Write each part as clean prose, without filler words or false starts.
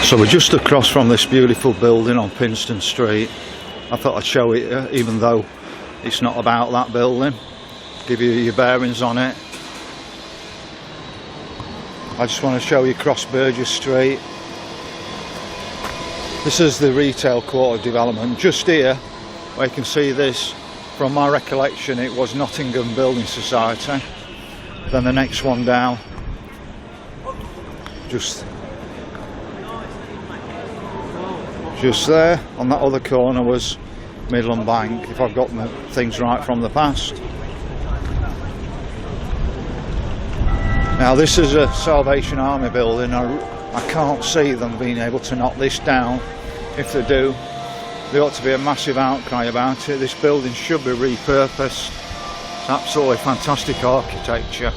So we're just across from this beautiful building on Pinston Street. I thought I'd show it even though it's not about that building. Give you your bearings on it. I just want to show you across Burgess Street. This is the retail quarter development. Just here, where you can see this, from my recollection it was Nottingham Building Society. Then the next one down, just there on that other corner, was Midland Bank, if I've got my things right from the past. Now this is a Salvation Army building. I can't see them being able to knock this down. If they do, there ought to be a massive outcry about it. This building should be repurposed. It's absolutely fantastic architecture.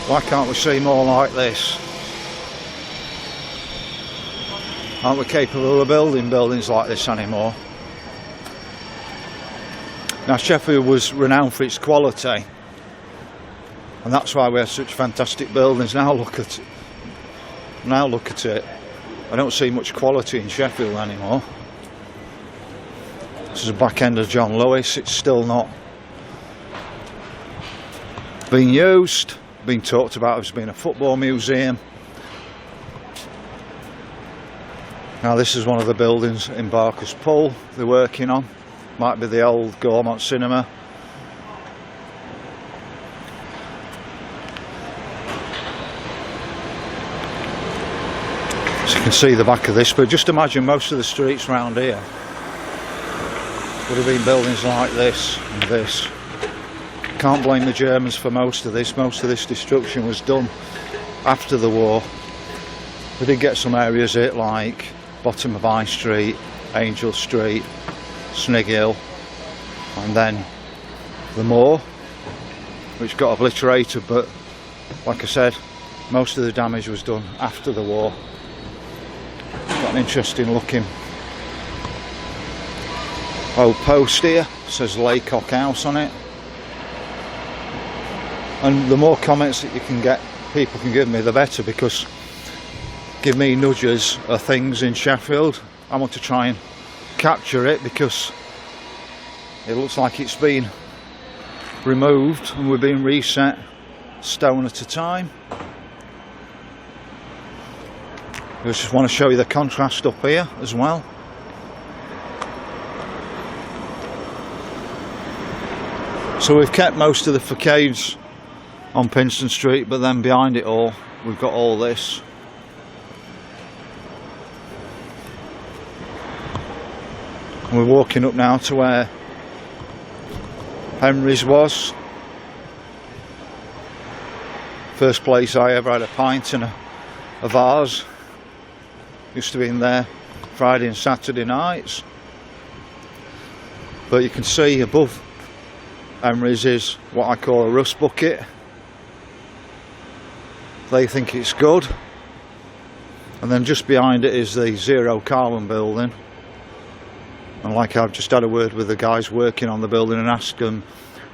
Why can't we see more like this? Aren't we capable of building buildings like this anymore? Now Sheffield was renowned for its quality, and that's why we have such fantastic buildings. Now look at it. I don't see much quality in Sheffield anymore. This is the back end of John Lewis. It's still not being used, being talked about as being a football museum. Now this is one of the buildings in Barker's Pull they're working on. Might be the old Gaumont Cinema. So you can see the back of this, but just imagine most of the streets around here would have been buildings like this and this. Can't blame the Germans for most of this. Most of this destruction was done after the war. We did get some areas hit, like bottom of High Street, Angel Street, Snig Hill, and then the Moor, which got obliterated, but like I said, most of the damage was done after the war. Got an interesting looking old post here, says Laycock House on it. And the more comments that you can get, people can give me, the better, because give me nudges of things in Sheffield. I want to try and capture it, because it looks like it's been removed and we're being reset stone at a time. I just want to show you the contrast up here as well. So we've kept most of the facades on Pinston Street, but then behind it all we've got all this. And we're walking up now to where Henry's was. First place I ever had a pint in a vase. Used to be in there Friday and Saturday nights. But you can see above Henry's is what I call a rust bucket. They think it's good. And then just behind it is the zero carbon building. And like I've just had a word with the guys working on the building and asked them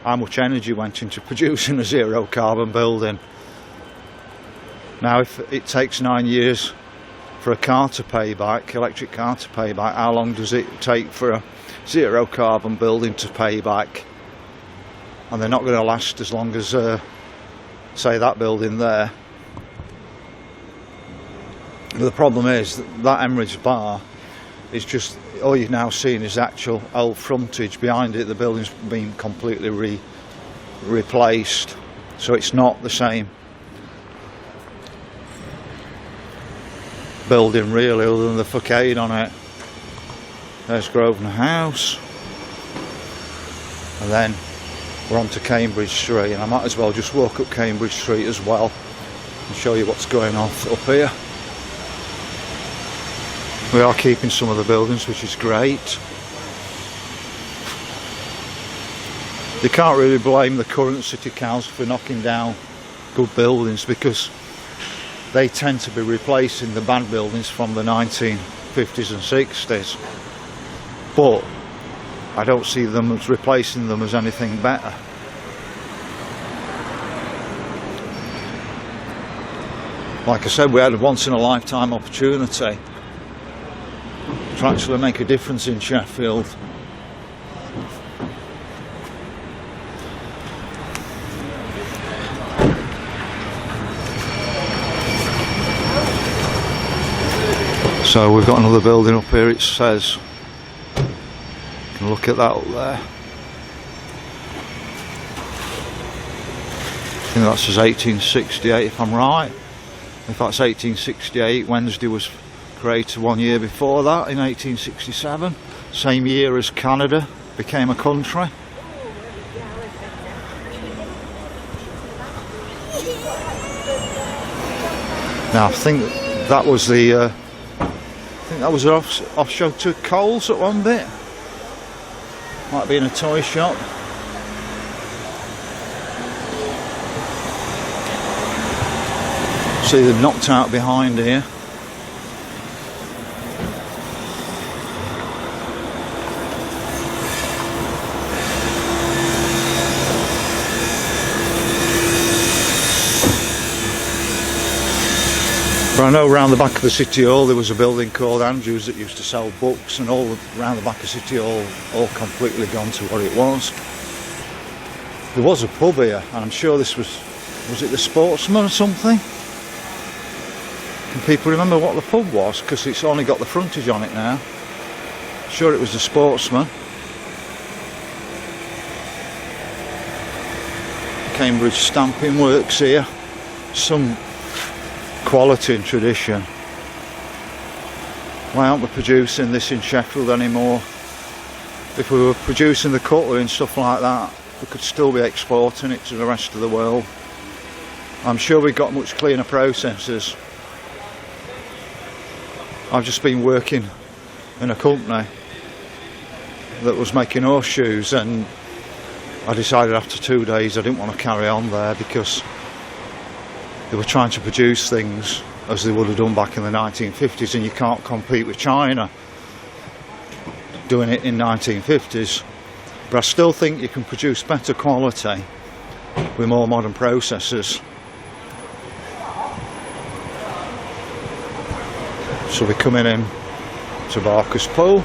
how much energy went into producing a zero carbon building. Now if it takes 9 years for a car to pay back, electric car to pay back, how long does it take for a zero carbon building to pay back? And they're not going to last as long as say that building there. But the problem is that Emirates bar is just, all you're now seeing is actual old frontage. Behind it the building's been completely replaced, so it's not the same building really, other than the facade on it. There's Grosvenor House, and then we're on to Cambridge Street, and I might as well just walk up Cambridge Street as well and show you what's going on up here. We are keeping some of the buildings, which is great. You can't really blame the current city council for knocking down good buildings, because they tend to be replacing the bad buildings from the 1950s and 60s. But I don't see them as replacing them as anything better. Like I said, we had a once in a lifetime opportunity to actually make a difference in Sheffield. So we've got another building up here, it says, you can look at that up there. I think that says 1868 if I'm right. If that's 1868, Wednesday was created 1 year before that, in 1867. Same year as Canada became a country. Now I think that was the that was an offshore to Coles at one bit. Might be in a toy shop. See, they've knocked out behind here. But I know around the back of the City Hall there was a building called Andrews that used to sell books, and all around the back of City Hall all completely gone to what it was. There was a pub here, and I'm sure this was it the Sportsman or something? Can people remember what the pub was? Because it's only got the frontage on it now. Sure it was the Sportsman. Cambridge stamping works here. Some quality and tradition. Why aren't we producing this in Sheffield anymore? If we were producing the cutlery and stuff like that, we could still be exporting it to the rest of the world. I'm sure we've got much cleaner processes. I've just been working in a company that was making horseshoes, and I decided after 2 days I didn't want to carry on there because they were trying to produce things as they would have done back in the 1950s, and you can't compete with China doing it in 1950s. But I still think you can produce better quality with more modern processes. So we're coming in to Barker's Pool,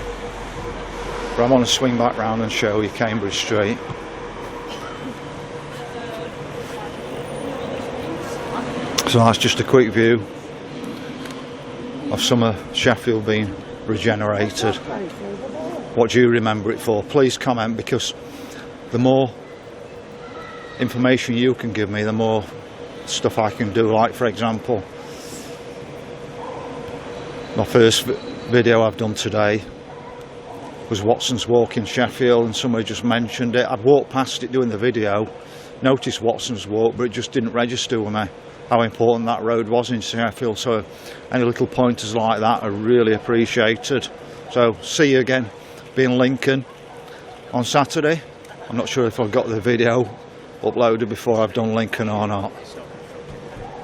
but I want to swing back round and show you Cambridge Street. So that's just a quick view of some of Sheffield being regenerated. What do you remember it for? Please comment, because the more information you can give me, the more stuff I can do. Like, for example, my first video I've done today was Watson's Walk in Sheffield, and somebody just mentioned it. I'd walked past it doing the video, noticed Watson's Walk, but it just didn't register with me how important that road was in Sheffield. So any little pointers like that are really appreciated. So see you again, be in Lincoln on Saturday. I'm not sure if I've got the video uploaded before I've done Lincoln or not.